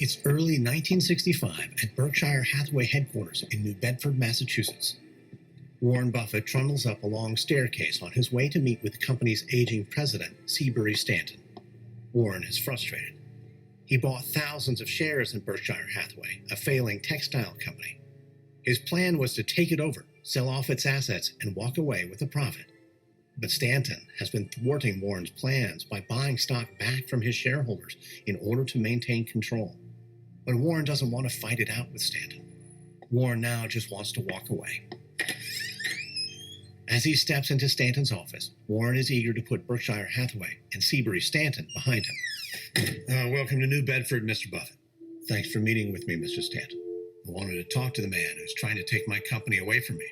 It's early 1965 at Berkshire Hathaway headquarters in New Bedford, Massachusetts. Warren Buffett trundles up a long staircase on his way to meet with the company's aging president, Seabury Stanton. Warren is frustrated. He bought thousands of shares in Berkshire Hathaway, a failing textile company. His plan was to take it over, sell off its assets, and walk away with a profit. But Stanton has been thwarting Warren's plans by buying stock back from his shareholders in order to maintain control. But Warren doesn't want to fight it out with Stanton. Warren now just wants to walk away. As he steps into Stanton's office, Warren is eager to put Berkshire Hathaway and Seabury Stanton behind him. Welcome to New Bedford, Mr. Buffett. Thanks for meeting with me, Mr. Stanton. I wanted to talk to the man who's trying to take my company away from me.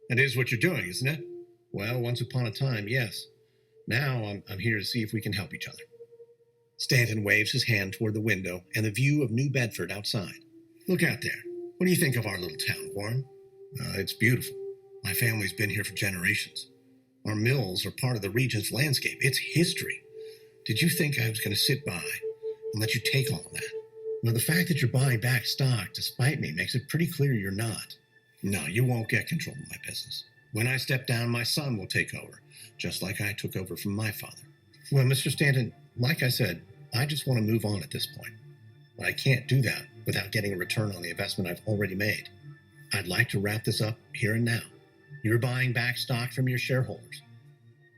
That is what you're doing, isn't it? Well, once upon a time, yes. Now I'm here to see if we can help each other. Stanton waves his hand toward the window and the view of New Bedford outside. Look out there. What do you think of our little town, Warren? It's beautiful. My family's been here for generations. Our mills are part of the region's landscape. It's history. Did you think I was going to sit by and let you take all of that? Well, the fact that you're buying back stock despite me makes it pretty clear you're not. No, you won't get control of my business. When I step down, my son will take over, just like I took over from my father. Well, Mr. Stanton, like I said, I just want to move on at this point. But I can't do that without getting a return on the investment I've already made. I'd like to wrap this up here and now. You're buying back stock from your shareholders.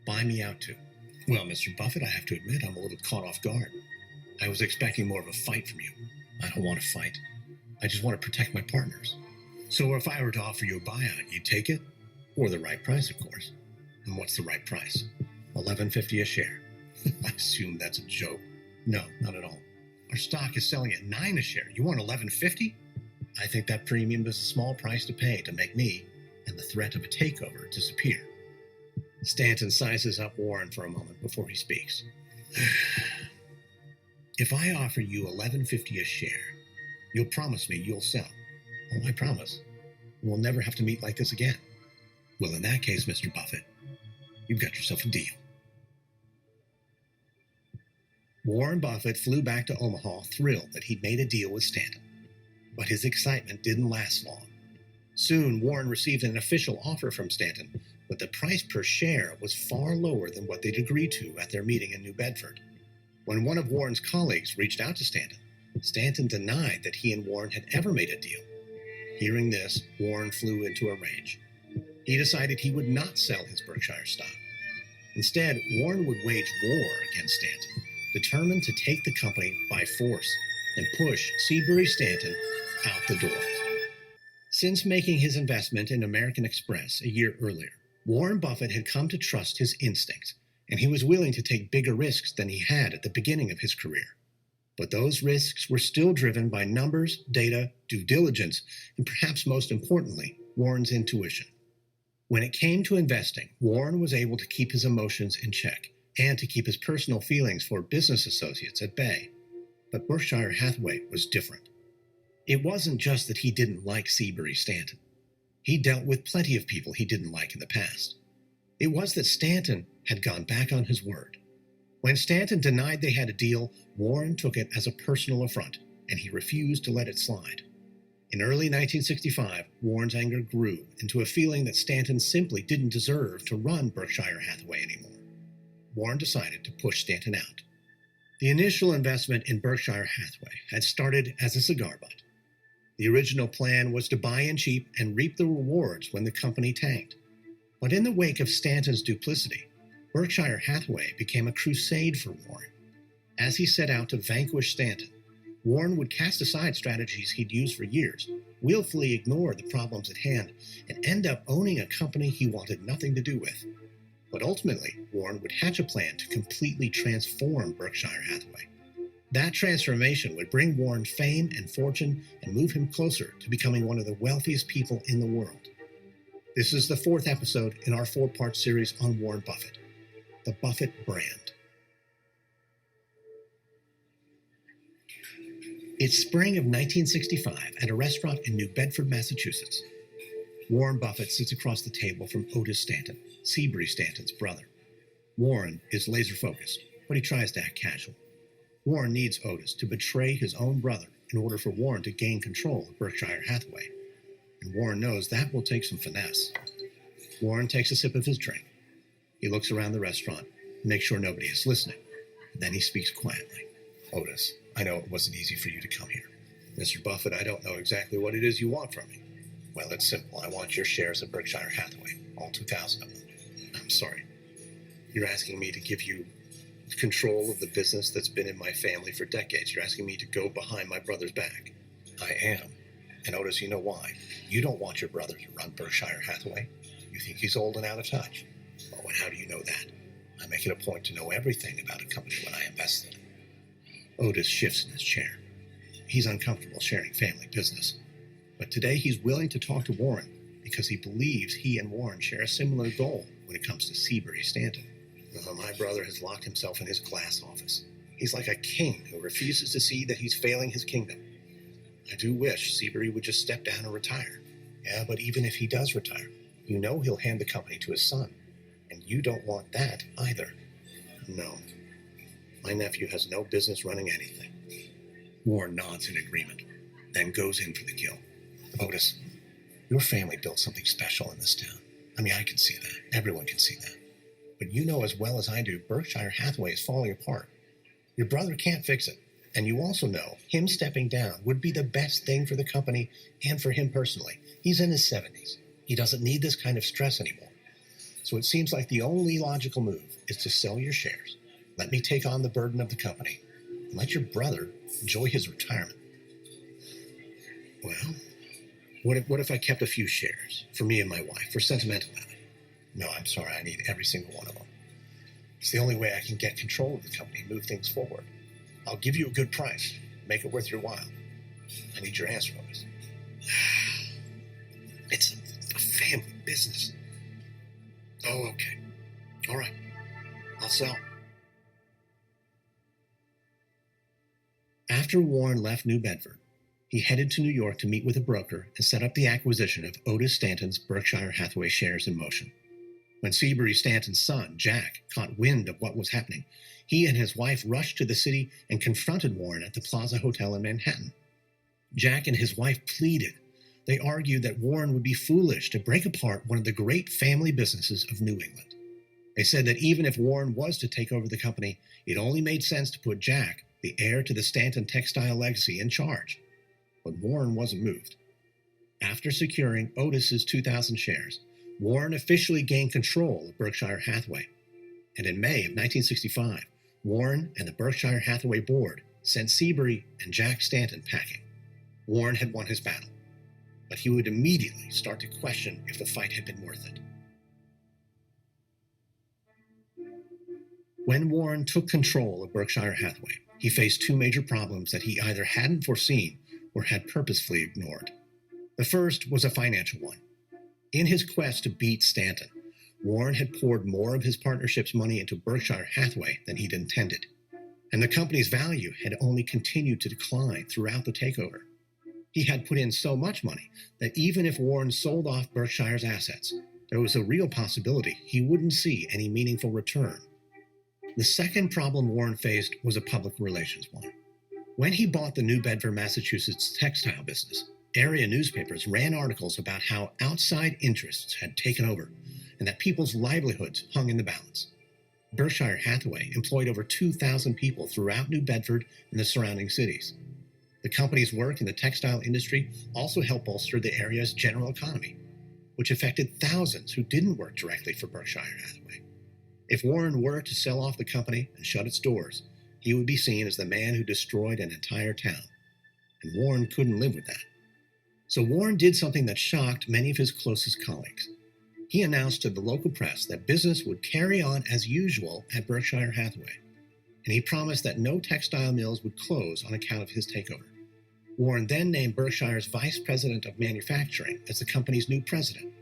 Buy me out too. Well, Mr. Buffett, I have to admit I'm a little caught off guard. I was expecting more of a fight from you. I don't want to fight. I just want to protect my partners. So if I were to offer you a buyout, you'd take it? Or the right price, of course. And what's the right price? $11.50 a share. I assume that's a joke. No, not at all. Our stock is selling at $9 a share. You want $11.50? I think that premium is a small price to pay to make me and the threat of a takeover disappear. Stanton sizes up Warren for a moment before he speaks. If I offer you $11.50 a share, you'll promise me you'll sell. Oh, I promise. We'll never have to meet like this again. Well, in that case, Mr. Buffett, you've got yourself a deal. Warren Buffett flew back to Omaha thrilled that he'd made a deal with Stanton. But his excitement didn't last long. Soon, Warren received an official offer from Stanton, but the price per share was far lower than what they'd agreed to at their meeting in New Bedford. When one of Warren's colleagues reached out to Stanton, Stanton denied that he and Warren had ever made a deal. Hearing this, Warren flew into a rage. He decided he would not sell his Berkshire stock. Instead, Warren would wage war against Stanton, determined to take the company by force and push Seabury Stanton out the door. Since making his investment in American Express a year earlier, Warren Buffett had come to trust his instincts, and he was willing to take bigger risks than he had at the beginning of his career. But those risks were still driven by numbers, data, due diligence, and perhaps most importantly, Warren's intuition. When it came to investing, Warren was able to keep his emotions in check and to keep his personal feelings for business associates at bay. But Berkshire Hathaway was different. It wasn't just that he didn't like Seabury Stanton. He dealt with plenty of people he didn't like in the past. It was that Stanton had gone back on his word. When Stanton denied they had a deal, Warren took it as a personal affront, and he refused to let it slide. In early 1965, Warren's anger grew into a feeling that Stanton simply didn't deserve to run Berkshire Hathaway anymore. Warren decided to push Stanton out. The initial investment in Berkshire Hathaway had started as a cigar butt. The original plan was to buy in cheap and reap the rewards when the company tanked. But in the wake of Stanton's duplicity, Berkshire Hathaway became a crusade for Warren. As he set out to vanquish Stanton, Warren would cast aside strategies he'd used for years, willfully ignore the problems at hand, and end up owning a company he wanted nothing to do with. But ultimately, Warren would hatch a plan to completely transform Berkshire Hathaway. That transformation would bring Warren fame and fortune and move him closer to becoming one of the wealthiest people in the world. This is the fourth episode in our four-part series on Warren Buffett, the Buffett brand. It's spring of 1965 at a restaurant in New Bedford, Massachusetts. Warren Buffett sits across the table from Otis Stanton, Seabury Stanton's brother. Warren is laser-focused, but he tries to act casual. Warren needs Otis to betray his own brother in order for Warren to gain control of Berkshire Hathaway. And Warren knows that will take some finesse. Warren takes a sip of his drink. He looks around the restaurant and makes sure nobody is listening. And then he speaks quietly. Otis, I know it wasn't easy for you to come here. Mr. Buffett, I don't know exactly what it is you want from me. Well, it's simple. I want your shares of Berkshire Hathaway, all 2,000 of them. I'm sorry. You're asking me to give you control of the business that's been in my family for decades. You're asking me to go behind my brother's back. I am. And Otis, you know why. You don't want your brother to run Berkshire Hathaway. You think he's old and out of touch. Oh, and how do you know that? I make it a point to know everything about a company when I invest in it. Otis shifts in his chair. He's uncomfortable sharing family business. But today he's willing to talk to Warren because he believes he and Warren share a similar goal when it comes to Seabury Stanton. My brother has locked himself in his glass office. He's like a king who refuses to see that he's failing his kingdom. I do wish Seabury would just step down and retire. Yeah, but even if he does retire, you know he'll hand the company to his son. And you don't want that either. No. My nephew has no business running anything. Warren nods in agreement, then goes in for the kill. Otis, your family built something special in this town. I mean, I can see that. Everyone can see that. But you know as well as I do, Berkshire Hathaway is falling apart. Your brother can't fix it. And you also know him stepping down would be the best thing for the company and for him personally. He's in his 70s. He doesn't need this kind of stress anymore. So it seems like the only logical move is to sell your shares. Let me take on the burden of the company and let your brother enjoy his retirement. Well, what if I kept a few shares for me and my wife for sentimental value? No, I'm sorry, I need every single one of them. It's the only way I can get control of the company and move things forward. I'll give you a good price. Make it worth your while. I need your answer, Otis. It's a family business. Oh, okay. All right. I'll sell. After Warren left New Bedford, he headed to New York to meet with a broker and set up the acquisition of Otis Stanton's Berkshire Hathaway shares in motion. When Seabury Stanton's son, Jack, caught wind of what was happening, he and his wife rushed to the city and confronted Warren at the Plaza Hotel in Manhattan. Jack and his wife pleaded. They argued that Warren would be foolish to break apart one of the great family businesses of New England. They said that even if Warren was to take over the company, it only made sense to put Jack, the heir to the Stanton textile legacy, in charge. But Warren wasn't moved. After securing Otis's 2,000 shares, Warren officially gained control of Berkshire Hathaway. And in May of 1965, Warren and the Berkshire Hathaway board sent Seabury and Jack Stanton packing. Warren had won his battle, but he would immediately start to question if the fight had been worth it. When Warren took control of Berkshire Hathaway, he faced two major problems that he either hadn't foreseen or had purposefully ignored. The first was a financial one. In his quest to beat Stanton, Warren had poured more of his partnership's money into Berkshire Hathaway than he'd intended, and the company's value had only continued to decline throughout the takeover. He had put in so much money that even if Warren sold off Berkshire's assets, there was a real possibility he wouldn't see any meaningful return. The second problem Warren faced was a public relations one. When he bought the New Bedford, Massachusetts textile business, area newspapers ran articles about how outside interests had taken over and that people's livelihoods hung in the balance. Berkshire Hathaway employed over 2,000 people throughout New Bedford and the surrounding cities. The company's work in the textile industry also helped bolster the area's general economy, which affected thousands who didn't work directly for Berkshire Hathaway. If Warren were to sell off the company and shut its doors, he would be seen as the man who destroyed an entire town. And Warren couldn't live with that. So Warren did something that shocked many of his closest colleagues. He announced to the local press that business would carry on as usual at Berkshire Hathaway, and he promised that no textile mills would close on account of his takeover. Warren then named Berkshire's vice president of manufacturing as the company's new president.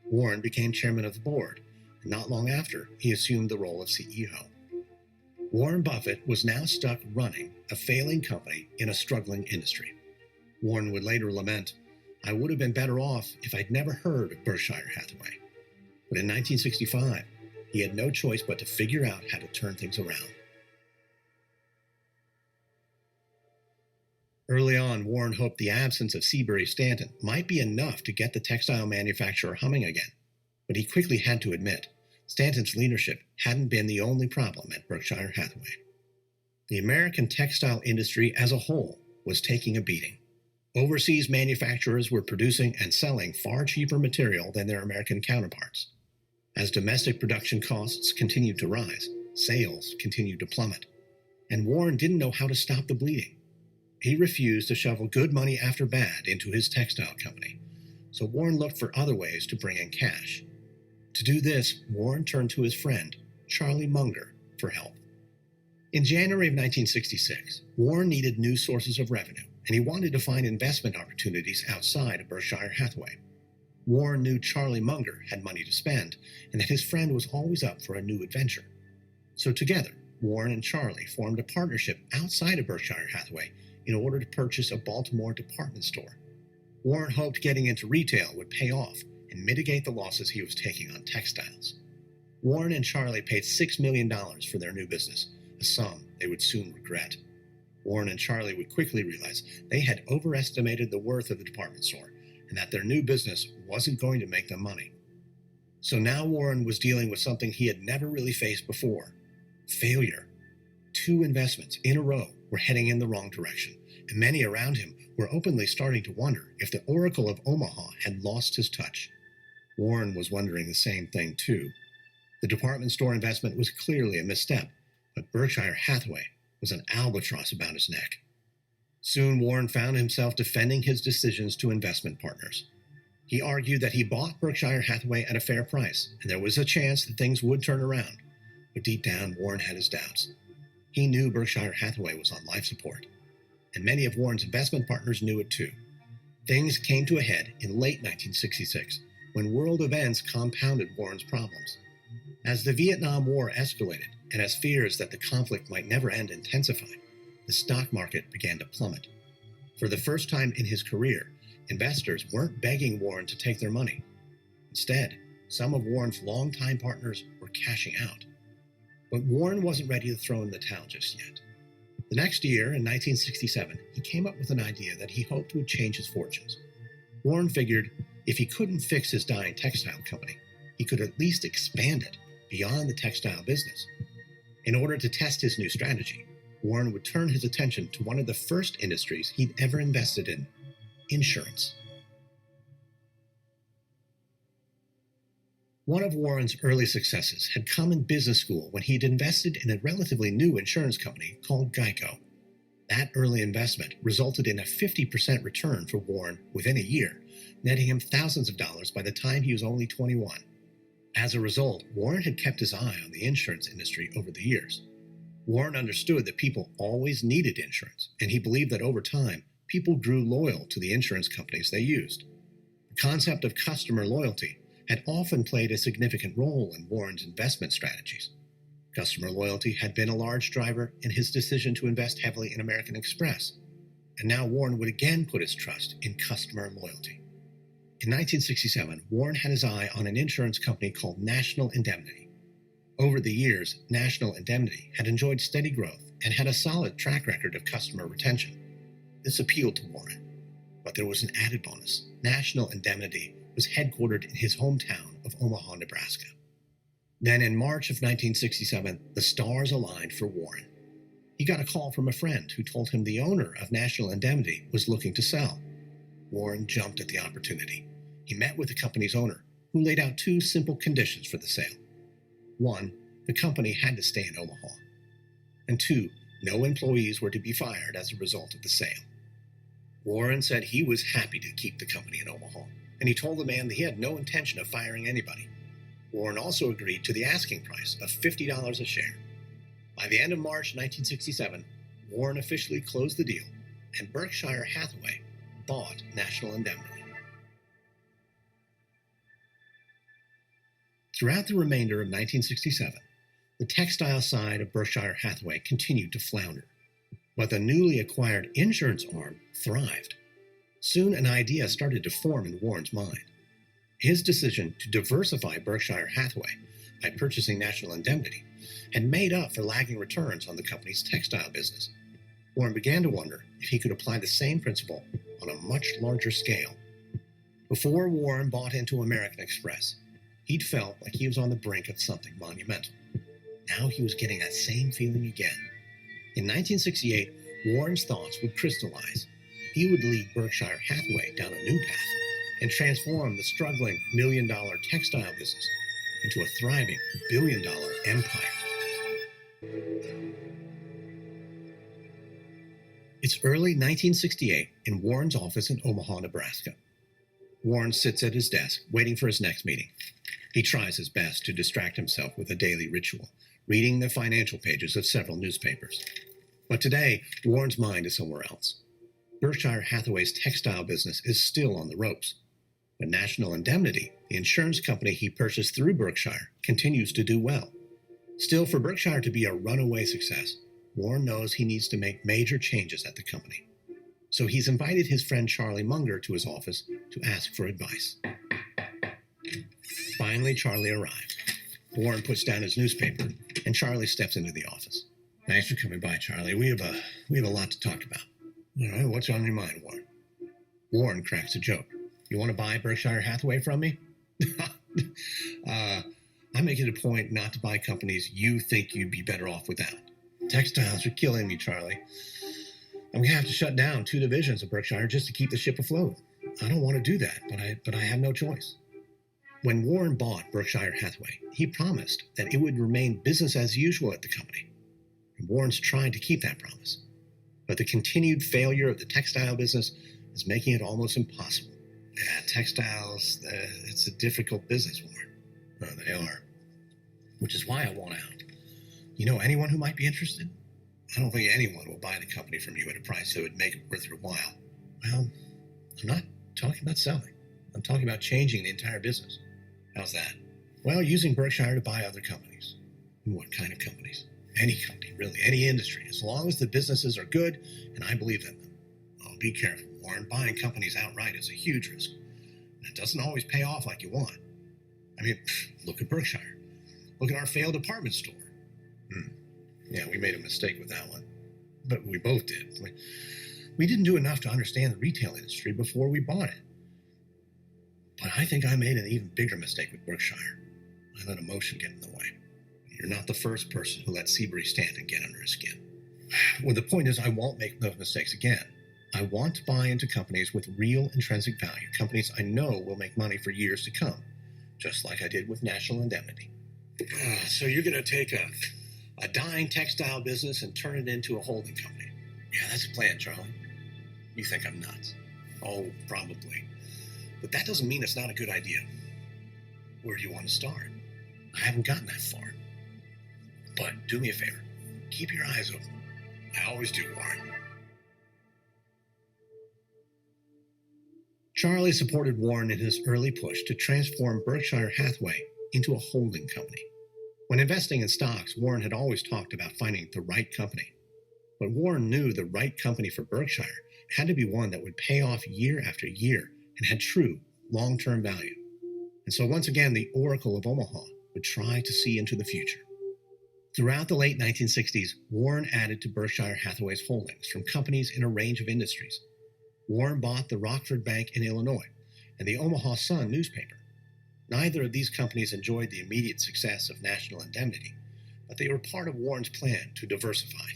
Warren became chairman of the board, and not long after, he assumed the role of CEO. Warren Buffett was now stuck running a failing company in a struggling industry. Warren would later lament, "I would have been better off if I'd never heard of Berkshire Hathaway." But in 1965, he had no choice but to figure out how to turn things around. Early on, Warren hoped the absence of Seabury Stanton might be enough to get the textile manufacturer humming again, but he quickly had to admit Stanton's leadership hadn't been the only problem at Berkshire Hathaway. The American textile industry as a whole was taking a beating. Overseas manufacturers were producing and selling far cheaper material than their American counterparts. As domestic production costs continued to rise, sales continued to plummet, and Warren didn't know how to stop the bleeding. He refused to shovel good money after bad into his textile company, so Warren looked for other ways to bring in cash. To do this, Warren turned to his friend, Charlie Munger, for help. In January of 1966, Warren needed new sources of revenue, and he wanted to find investment opportunities outside of Berkshire Hathaway. Warren knew Charlie Munger had money to spend, and that his friend was always up for a new adventure. So together, Warren and Charlie formed a partnership outside of Berkshire Hathaway in order to purchase a Baltimore department store. Warren hoped getting into retail would pay off and mitigate the losses he was taking on textiles. Warren and Charlie paid $6 million for their new business, a sum they would soon regret. Warren and Charlie would quickly realize they had overestimated the worth of the department store and that their new business wasn't going to make them money. So now Warren was dealing with something he had never really faced before: failure. 2 investments in a row were heading in the wrong direction, and many around him were openly starting to wonder if the Oracle of Omaha had lost his touch. Warren was wondering the same thing too. The department store investment was clearly a misstep, but Berkshire Hathaway was an albatross about his neck. Soon Warren found himself defending his decisions to investment partners. He argued that he bought Berkshire Hathaway at a fair price, and there was a chance that things would turn around. But deep down, Warren had his doubts. He knew Berkshire Hathaway was on life support, and many of Warren's investment partners knew it too. Things came to a head in late 1966, when world events compounded Warren's problems. As the Vietnam War escalated, and as fears that the conflict might never end intensified, the stock market began to plummet. For the first time in his career, investors weren't begging Warren to take their money. Instead, some of Warren's longtime partners were cashing out. But Warren wasn't ready to throw in the towel just yet. The next year, in 1967, he came up with an idea that he hoped would change his fortunes. Warren figured if he couldn't fix his dying textile company, he could at least expand it beyond the textile business. In order to test his new strategy, Warren would turn his attention to one of the first industries he'd ever invested in: insurance. One of Warren's early successes had come in business school when he'd invested in a relatively new insurance company called Geico. That early investment resulted in a 50% return for Warren within a year, netting him thousands of dollars by the time he was only 21. As a result, Warren had kept his eye on the insurance industry over the years. Warren understood that people always needed insurance, and he believed that over time, people grew loyal to the insurance companies they used. The concept of customer loyalty had often played a significant role in Warren's investment strategies. Customer loyalty had been a large driver in his decision to invest heavily in American Express, and now Warren would again put his trust in customer loyalty. In 1967, Warren had his eye on an insurance company called National Indemnity. Over the years, National Indemnity had enjoyed steady growth and had a solid track record of customer retention. This appealed to Warren, but there was an added bonus. National Indemnity was headquartered in his hometown of Omaha, Nebraska. Then in March of 1967, the stars aligned for Warren. He got a call from a friend who told him the owner of National Indemnity was looking to sell. Warren jumped at the opportunity. He met with the company's owner, who laid out 2 simple conditions for the sale. 1, the company had to stay in Omaha. And 2, no employees were to be fired as a result of the sale. Warren said he was happy to keep the company in Omaha, and he told the man that he had no intention of firing anybody. Warren also agreed to the asking price of $50 a share. By the end of March 1967, Warren officially closed the deal, and Berkshire Hathaway bought National Indemnity. Throughout the remainder of 1967, the textile side of Berkshire Hathaway continued to flounder, but the newly acquired insurance arm thrived. Soon an idea started to form in Warren's mind. His decision to diversify Berkshire Hathaway by purchasing National Indemnity had made up for lagging returns on the company's textile business. Warren began to wonder if he could apply the same principle on a much larger scale. Before Warren bought into American Express, he'd felt like he was on the brink of something monumental. Now he was getting that same feeling again. In 1968, Warren's thoughts would crystallize. He would lead Berkshire Hathaway down a new path and transform the struggling million-dollar textile business into a thriving billion-dollar empire. It's early 1968 in Warren's office in Omaha, Nebraska. Warren sits at his desk, waiting for his next meeting. He tries his best to distract himself with a daily ritual, reading the financial pages of several newspapers. But today, Warren's mind is somewhere else. Berkshire Hathaway's textile business is still on the ropes. But National Indemnity, the insurance company he purchased through Berkshire, continues to do well. Still, for Berkshire to be a runaway success, Warren knows he needs to make major changes at the company. So he's invited his friend Charlie Munger to his office to ask for advice. Finally, Charlie arrives. Warren puts down his newspaper, and Charlie steps into the office. Thanks for coming by, Charlie. We have a lot to talk about. All right, what's on your mind, Warren? Warren cracks a joke. You want to buy Berkshire Hathaway from me? I make it a point not to buy companies you think you'd be better off without. Textiles are killing me, Charlie. And we have to shut down 2 divisions of Berkshire just to keep the ship afloat. I don't want to do that, but I have no choice. When Warren bought Berkshire Hathaway, he promised that it would remain business as usual at the company. And Warren's trying to keep that promise. But the continued failure of the textile business is making it almost impossible. Yeah, textiles, it's a difficult business, Warren. Oh, they are. Which is why I want out. You know anyone who might be interested? I don't think anyone will buy the company from you at a price that would make it worth your while. Well, I'm not talking about selling. I'm talking about changing the entire business. How's that? Well, using Berkshire to buy other companies. What kind of companies? Any company, really, any industry, as long as the businesses are good and I believe in them. Oh, be careful, Warren. Buying companies outright is a huge risk. And it doesn't always pay off like you want. I mean, look at Berkshire. Look at our failed department store. Yeah, we made a mistake with that one. But we both did. We didn't do enough to understand the retail industry before we bought it. But I think I made an even bigger mistake with Berkshire. I let emotion get in the way. You're not the first person who let Seabury Stanton get under his skin. Well, the point is I won't make those mistakes again. I want to buy into companies with real intrinsic value, companies I know will make money for years to come, just like I did with National Indemnity. So you're going to take a dying textile business and turn it into a holding company. Yeah, that's the plan, Charlie. You think I'm nuts? Oh, probably. But that doesn't mean it's not a good idea. Where do you want to start? I haven't gotten that far. But do me a favor. Keep your eyes open. I always do, Warren. Charlie supported Warren in his early push to transform Berkshire Hathaway into a holding company. When investing in stocks, Warren had always talked about finding the right company. But Warren knew the right company for Berkshire had to be one that would pay off year after year and had true long-term value. And so once again, the Oracle of Omaha would try to see into the future. Throughout the late 1960s, Warren added to Berkshire Hathaway's holdings from companies in a range of industries. Warren bought the Rockford Bank in Illinois and the Omaha Sun newspaper. Neither of these companies enjoyed the immediate success of National Indemnity, but they were part of Warren's plan to diversify.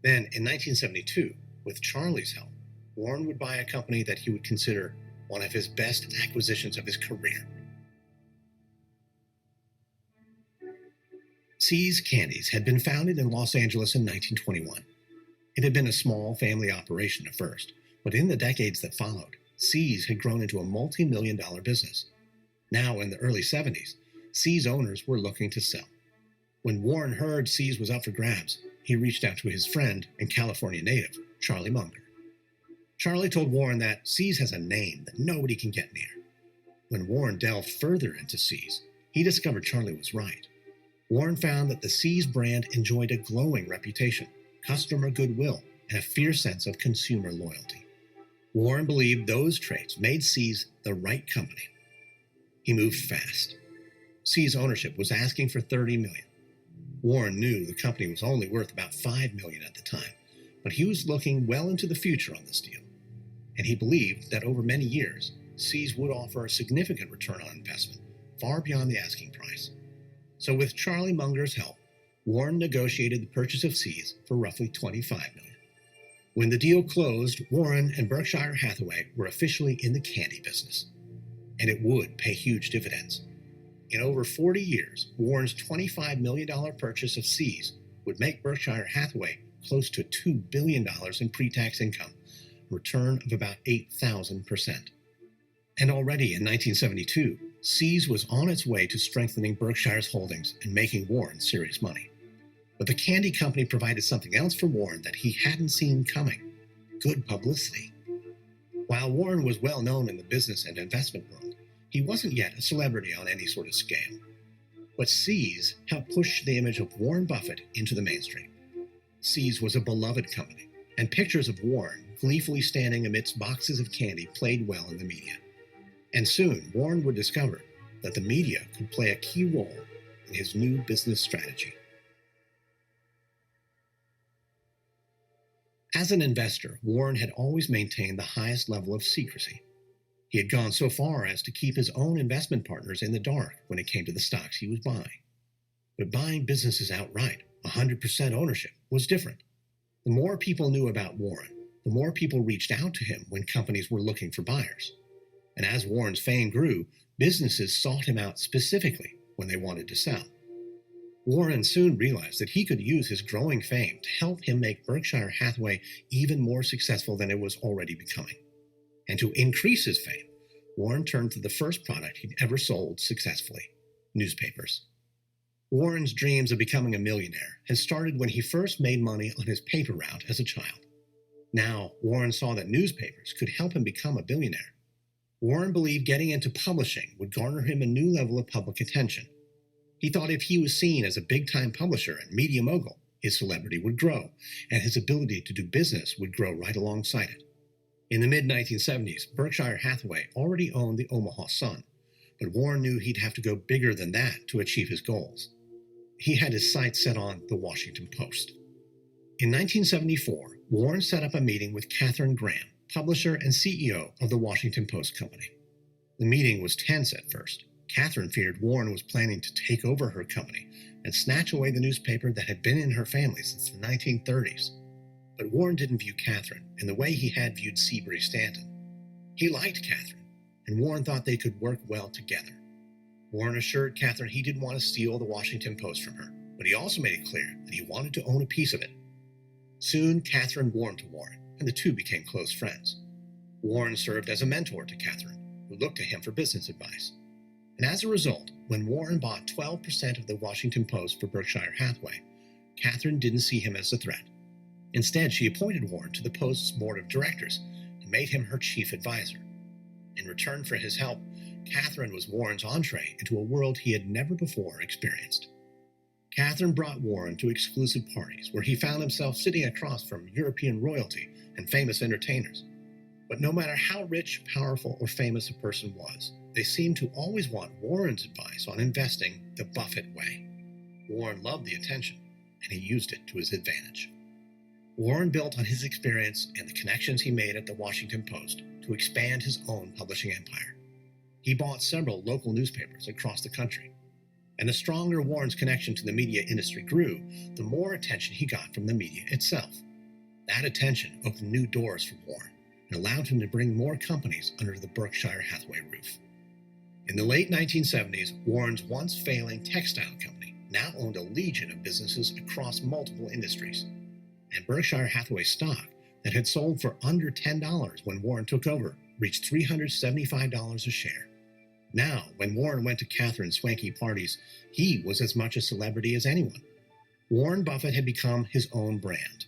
Then, in 1972, with Charlie's help, Warren would buy a company that he would consider one of his best acquisitions of his career. See's Candies had been founded in Los Angeles in 1921. It had been a small family operation at first, but in the decades that followed, See's had grown into a multi-million-dollar business. Now, in the early 70s, See's owners were looking to sell. When Warren heard See's was up for grabs, he reached out to his friend and California native, Charlie Munger. Charlie told Warren that See's has a name that nobody can get near. When Warren delved further into See's, he discovered Charlie was right. Warren found that the See's brand enjoyed a glowing reputation, customer goodwill, and a fierce sense of consumer loyalty. Warren believed those traits made See's the right company. He moved fast. See's ownership was asking for $30 million. Warren knew the company was only worth about $5 million at the time, But he was looking well into the future on this deal, and he believed that over many years, See's would offer a significant return on investment, far beyond the asking price. So with Charlie Munger's help, Warren negotiated the purchase of See's for roughly $25 million. When the deal closed, Warren and Berkshire Hathaway were officially in the candy business, and it would pay huge dividends. In over 40 years, Warren's $25 million purchase of See's would make Berkshire Hathaway close to $2 billion in pre-tax income, a return of about 8,000%. And already in 1972, See's was on its way to strengthening Berkshire's holdings and making Warren serious money. But the candy company provided something else for Warren that he hadn't seen coming: good publicity. While Warren was well known in the business and investment world, he wasn't yet a celebrity on any sort of scale. But See's helped push the image of Warren Buffett into the mainstream. See's was a beloved company, and pictures of Warren gleefully standing amidst boxes of candy played well in the media. And soon, Warren would discover that the media could play a key role in his new business strategy. As an investor, Warren had always maintained the highest level of secrecy. He had gone so far as to keep his own investment partners in the dark when it came to the stocks he was buying. But buying businesses outright, 100% ownership, was different. The more people knew about Warren, the more people reached out to him when companies were looking for buyers. And as Warren's fame grew, businesses sought him out specifically when they wanted to sell. Warren soon realized that he could use his growing fame to help him make Berkshire Hathaway even more successful than it was already becoming. And to increase his fame, Warren turned to the first product he'd ever sold successfully: newspapers. Warren's dreams of becoming a millionaire had started when he first made money on his paper route as a child. Now, Warren saw that newspapers could help him become a billionaire. Warren believed getting into publishing would garner him a new level of public attention. He thought if he was seen as a big-time publisher and media mogul, his celebrity would grow, and his ability to do business would grow right alongside it. In the mid-1970s, Berkshire Hathaway already owned the Omaha Sun, but Warren knew he'd have to go bigger than that to achieve his goals. He had his sights set on the Washington Post. In 1974, Warren set up a meeting with Katharine Graham, publisher and CEO of the Washington Post Company. The meeting was tense at first. Katharine feared Warren was planning to take over her company and snatch away the newspaper that had been in her family since the 1930s. But Warren didn't view Katharine in the way he had viewed Seabury Stanton. He liked Katharine, and Warren thought they could work well together. Warren assured Katharine he didn't want to steal the Washington Post from her, but he also made it clear that he wanted to own a piece of it. Soon, Katharine warmed to Warren, and the two became close friends. Warren served as a mentor to Katharine, who looked to him for business advice. And as a result, when Warren bought 12% of the Washington Post for Berkshire Hathaway, Katharine didn't see him as a threat. Instead, she appointed Warren to the Post's board of directors and made him her chief advisor. In return for his help, Katharine was Warren's entree into a world he had never before experienced. Katharine brought Warren to exclusive parties where he found himself sitting across from European royalty and famous entertainers. But no matter how rich, powerful, or famous a person was, they seemed to always want Warren's advice on investing the Buffett way. Warren loved the attention, and he used it to his advantage. Warren built on his experience and the connections he made at the Washington Post to expand his own publishing empire. He bought several local newspapers across the country. And the stronger Warren's connection to the media industry grew, the more attention he got from the media itself. That attention opened new doors for Warren and allowed him to bring more companies under the Berkshire Hathaway roof. In the late 1970s, Warren's once failing textile company now owned a legion of businesses across multiple industries. And Berkshire Hathaway stock that had sold for under $10 when Warren took over reached $375 a share. Now, when Warren went to Katharine's swanky parties, he was as much a celebrity as anyone. Warren Buffett had become his own brand.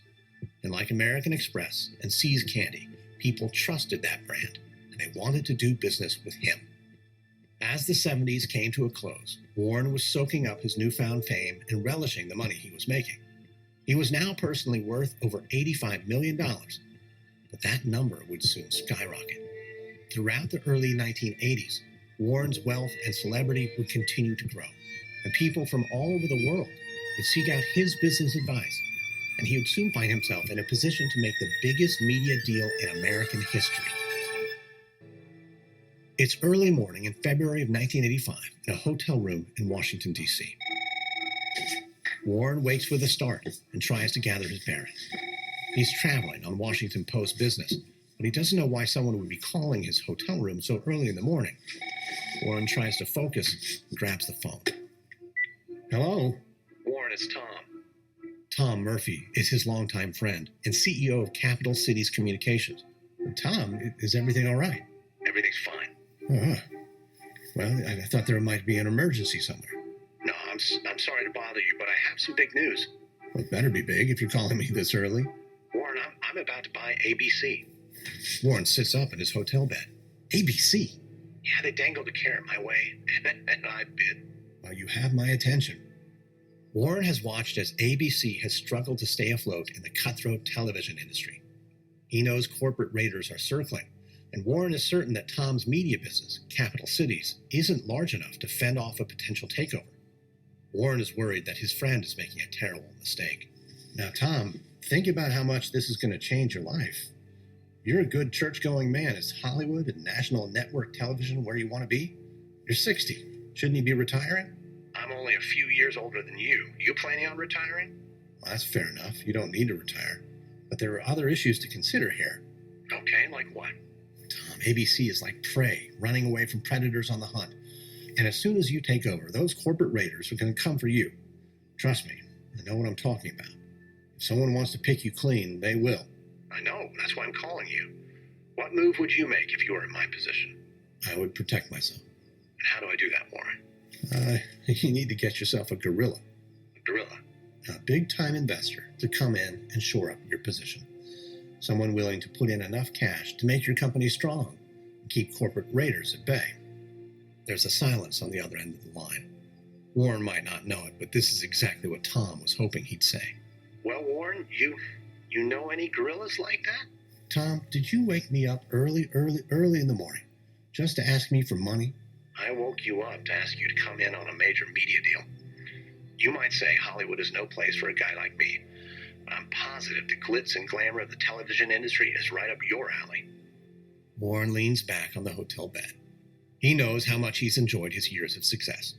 And like American Express and See's Candy, people trusted that brand, and they wanted to do business with him. As the 70s came to a close, Warren was soaking up his newfound fame and relishing the money he was making. He was now personally worth over $85 million, but that number would soon skyrocket. Throughout the early 1980s, Warren's wealth and celebrity would continue to grow, and people from all over the world would seek out his business advice. and he would soon find himself in a position to make the biggest media deal in American history. It's early morning in February of 1985 in a hotel room in Washington, D.C. Warren wakes with a start and tries to gather his bearings. He's traveling on Washington Post business, but he doesn't know why someone would be calling his hotel room so early in the morning. Warren tries to focus and grabs the phone. Hello? Warren, it's Tom. Tom Murphy is his longtime friend and CEO of Capital Cities Communications. Tom, is everything all right? Everything's fine. Well, I thought there might be an emergency somewhere. No, I'm sorry to bother you, but I have some big news. Well, it better be big if you're calling me this early. Warren, I'm about to buy ABC. Warren sits up in his hotel bed. ABC? Yeah, they dangled a carrot my way, and I bid. Well, you have my attention. Warren has watched as ABC has struggled to stay afloat in the cutthroat television industry. He knows corporate raiders are circling, and Warren is certain that Tom's media business, Capital Cities, isn't large enough to fend off a potential takeover. Warren is worried that his friend is making a terrible mistake. Now, Tom, think about how much this is going to change your life. You're a good church-going man. Is Hollywood and national network television where you want to be? You're 60. Shouldn't you be retiring? I'm only a few years older than you. You planning on retiring? Well, that's fair enough. You don't need to retire. But there are other issues to consider here. Okay, like what? Tom, ABC is like prey, running away from predators on the hunt. And as soon as you take over, those corporate raiders are going to come for you. Trust me, I know what I'm talking about. If someone wants to pick you clean, they will. I know, that's why I'm calling you. What move would you make if you were in my position? I would protect myself. And how do I do that, Warren? You need to get yourself a gorilla. A gorilla? A big-time investor to come in and shore up your position. Someone willing to put in enough cash to make your company strong and keep corporate raiders at bay. There's a silence on the other end of the line. Warren might not know it, but this is exactly what Tom was hoping he'd say. Well, Warren, you know any gorillas like that? Tom, did you wake me up early in the morning just to ask me for money? I woke you up to ask you to come in on a major media deal. You might say Hollywood is no place for a guy like me, but I'm positive the glitz and glamour of the television industry is right up your alley. Warren leans back on the hotel bed. He knows how much he's enjoyed his years of success,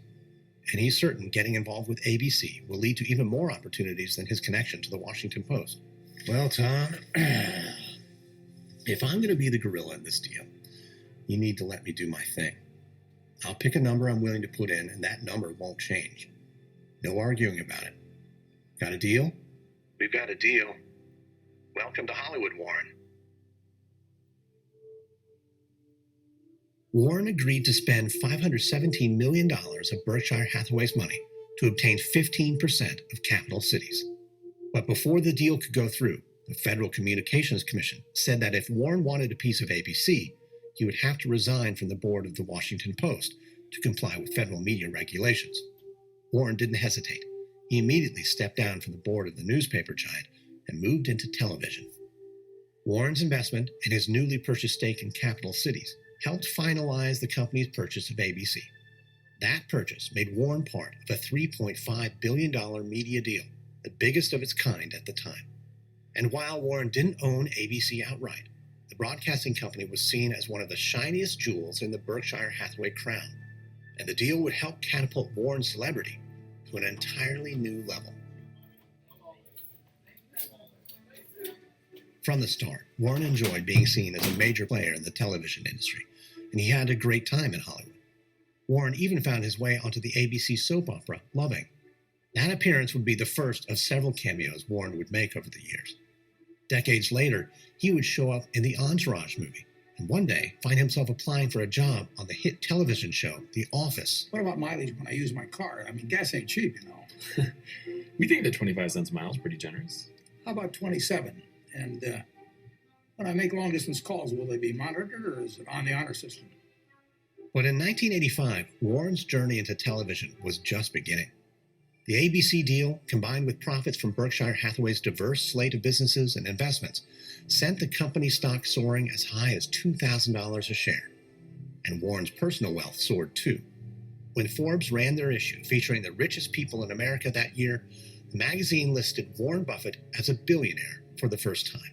and he's certain getting involved with ABC will lead to even more opportunities than his connection to the Washington Post. Well, Tom, if I'm going to be the gorilla in this deal, you need to let me do my thing. I'll pick a number I'm willing to put in, and that number won't change. No arguing about it. Got a deal? We've got a deal. Welcome to Hollywood, Warren. Warren agreed to spend $517 million of Berkshire Hathaway's money to obtain 15% of Capital Cities. But before the deal could go through, the Federal Communications Commission said that if Warren wanted a piece of ABC, he would have to resign from the board of the Washington Post to comply with federal media regulations. Warren didn't hesitate. He immediately stepped down from the board of the newspaper giant and moved into television. Warren's investment and his newly purchased stake in Capital Cities helped finalize the company's purchase of ABC. That purchase made Warren part of a $3.5 billion media deal, the biggest of its kind at the time. And while Warren didn't own ABC outright, the broadcasting company was seen as one of the shiniest jewels in the Berkshire Hathaway crown, and the deal would help catapult Warren's celebrity to an entirely new level. From the start, Warren enjoyed being seen as a major player in the television industry, and he had a great time in Hollywood. Warren even found his way onto the ABC soap opera Loving. That appearance would be the first of several cameos Warren would make over the years. Decades later, he would show up in the Entourage movie, and one day find himself applying for a job on the hit television show The Office. What about mileage when I use my car? I mean, gas ain't cheap, you know. We think that 25 cents a mile is pretty generous. How about 27? And when I make long-distance calls, will they be monitored, or is it on the honor system? But in 1985, Warren's journey into television was just beginning. The ABC deal, combined with profits from Berkshire Hathaway's diverse slate of businesses and investments, sent the company's stock soaring as high as $2,000 a share. And Warren's personal wealth soared too. When Forbes ran their issue featuring the richest people in America that year, the magazine listed Warren Buffett as a billionaire for the first time.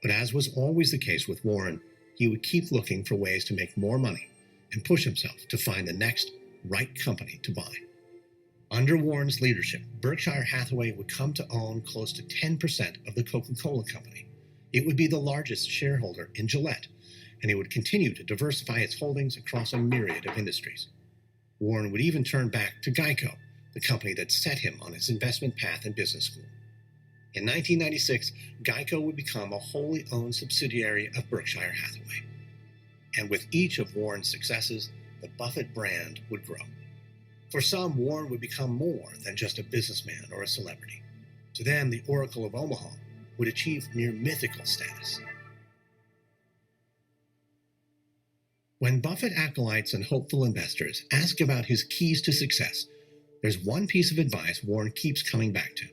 But as was always the case with Warren, he would keep looking for ways to make more money and push himself to find the next right company to buy. Under Warren's leadership, Berkshire Hathaway would come to own close to 10% of the Coca-Cola Company. It would be the largest shareholder in Gillette, and it would continue to diversify its holdings across a myriad of industries. Warren would even turn back to Geico, the company that set him on his investment path in business school. In 1996, Geico would become a wholly owned subsidiary of Berkshire Hathaway. And with each of Warren's successes, the Buffett brand would grow. For some, Warren would become more than just a businessman or a celebrity. To them, the Oracle of Omaha would achieve near mythical status. When Buffett acolytes and hopeful investors ask about his keys to success, there's one piece of advice Warren keeps coming back to.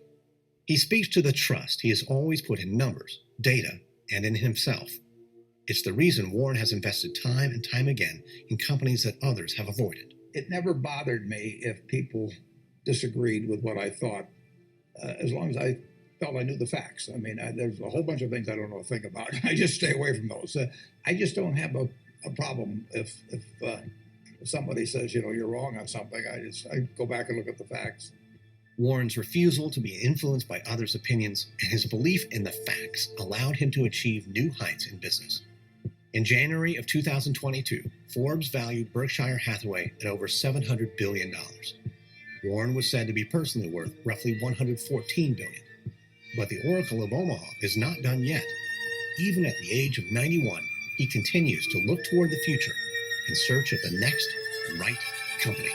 He speaks to the trust he has always put in numbers, data, and in himself. It's the reason Warren has invested time and time again in companies that others have avoided. It never bothered me if people disagreed with what I thought, as long as I felt I knew the facts. I mean, there's a whole bunch of things I don't know a thing about. I just stay away from those. I just don't have a problem if somebody says, you're wrong on something. I go back and look at the facts. Warren's refusal to be influenced by others' opinions and his belief in the facts allowed him to achieve new heights in business. In January of 2022, Forbes valued Berkshire Hathaway at over $700 billion. Warren was said to be personally worth roughly $114 billion. But the Oracle of Omaha is not done yet. Even at the age of 91, he continues to look toward the future in search of the next right company.